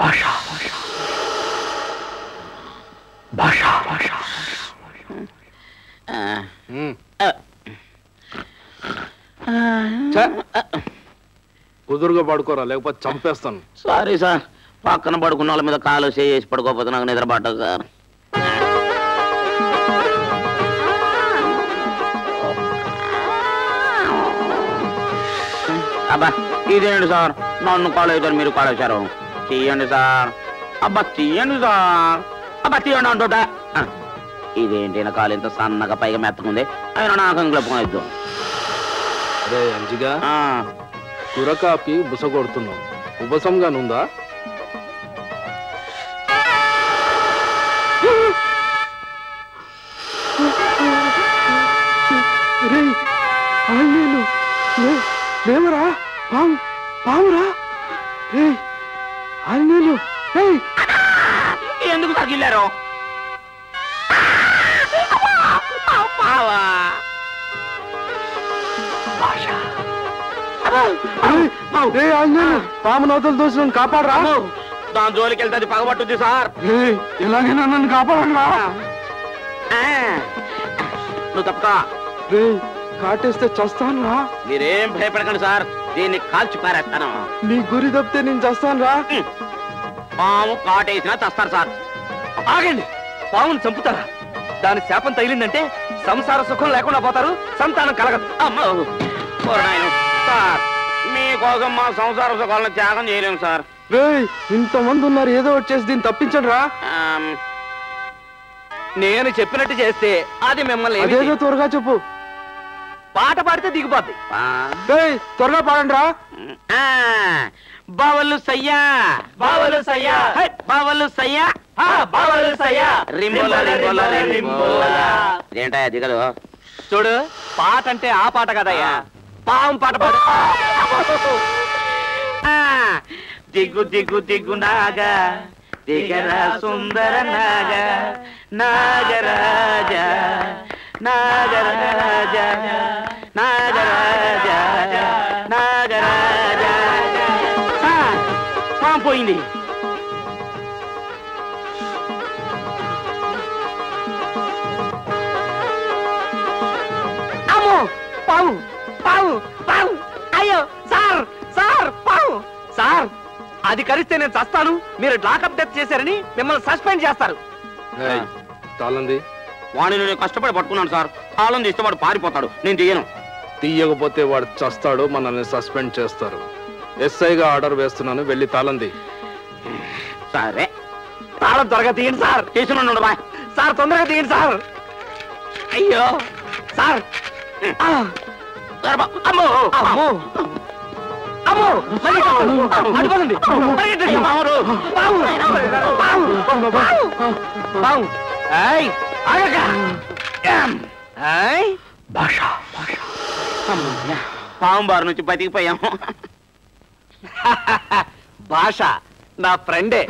భాష భాష భాష కుదురుగా పడుకోరా లేకపోతే చంపేస్తాను. సారీ సార్, పక్కన పడుకున్న వాళ్ళ మీద కాలు చేసి పడుకోకపోతే నాకు నిద్ర పట్టదు సార్. అబ్బా ఇదేంటి సార్, నన్ను కాలేజీని మీరు కాలేశారు. తీయండి సార్, అబ్బా తీయండి సార్, అబ్బా తీయండి అంటుంట. ఇదేంటి నా కాలు ఇంత సన్నగా పైగా మెత్తకుంది, అయినా నాకు ఇంట్లో అరే అంజిగా, కురకాపి బుసగొడుతున్నావు, ఉపశంగా నుందా? లేవరా, పావురా, ఆంజనేయులు ఎందుకు తగిలారు? పాము నవతలు దోషం కాపాడరా. దాని జోలికి వెళ్తే అది పగబట్టుద్ది సార్. ఎలాగైనా నన్ను కాపాడరా. నువ్వు తప్పక కాటేస్తే చస్తాను రా. మీరేం భయపడకండి సార్, దీన్ని కాల్చి పారేస్తాను. నీ గురి తప్పితే నేను చస్తాను రా. పాము కాటేసినా చస్తారు సార్. ఆగండి, పావును చంపుతారా? దాని శాపం తగిలిందంటే సంసార సుఖం లేకుండా పోతారు, సంతానం కలగదు. అమ్మో సార్, మీకోసం మా సంసార సుఖాలను త్యాగం చేయలేము సార్. ఇంతమంది ఉన్నారు, ఏదో వచ్చేసి దీన్ని తప్పించండి రా. నేను చెప్పినట్టు చేస్తే అది మిమ్మల్ని ఏదో త్వరగా చెప్పు. పాట పాడితే దిగిపోద్ది. త్వరగా పాడండి రా. బావలు సయ్యా, బావలు సయ్యా, బావలు సయ్యా, బావలు సయ్యా, రింబోలా రింబోలా రింబోలా. ఏంటా దిగదు? చూడు, పాట అంటే ఆ పాట కదయ్యా, పాము పాట పాడు. దిగు దిగు దిగు నాగా, దిగరా సుందర నాగా, నాగరాజ నాగరాజ నాగరాజ నాగరాజ. పాము పోయింది. అమ్మో, పాము పాము పాము, అయ్యో సార్ సార్, పాము సార్. అది కరిస్తే నేను చస్తాను, మీరు లాకప్ డెత్ చేశారని మిమ్మల్ని సస్పెండ్ చేస్తారు. తాళంది. వాడిని నేను కష్టపడి పట్టుకున్నాను సార్, తాళం తీస్తే వాడు పారిపోతాడు, నేను తీయను. తీయకపోతే వాడు చస్తాడు, మనల్ని సస్పెండ్ చేస్తారు. ఎస్ఐగా ఆర్డర్ వేస్తున్నాను, వెళ్ళి తాళంది. సరే, తాళం త్వరగా తీయండి సార్. తీసుకున్నాను బాయ్. సార్ తొందరగా తీయండి సార్. అయ్యో సార్. అమ్మో అమ్మో అమ్మో, అడ్డుకోండి. పాము బారు నుంచి బతికిపోయాము. భాష నా ఫ్రెండే.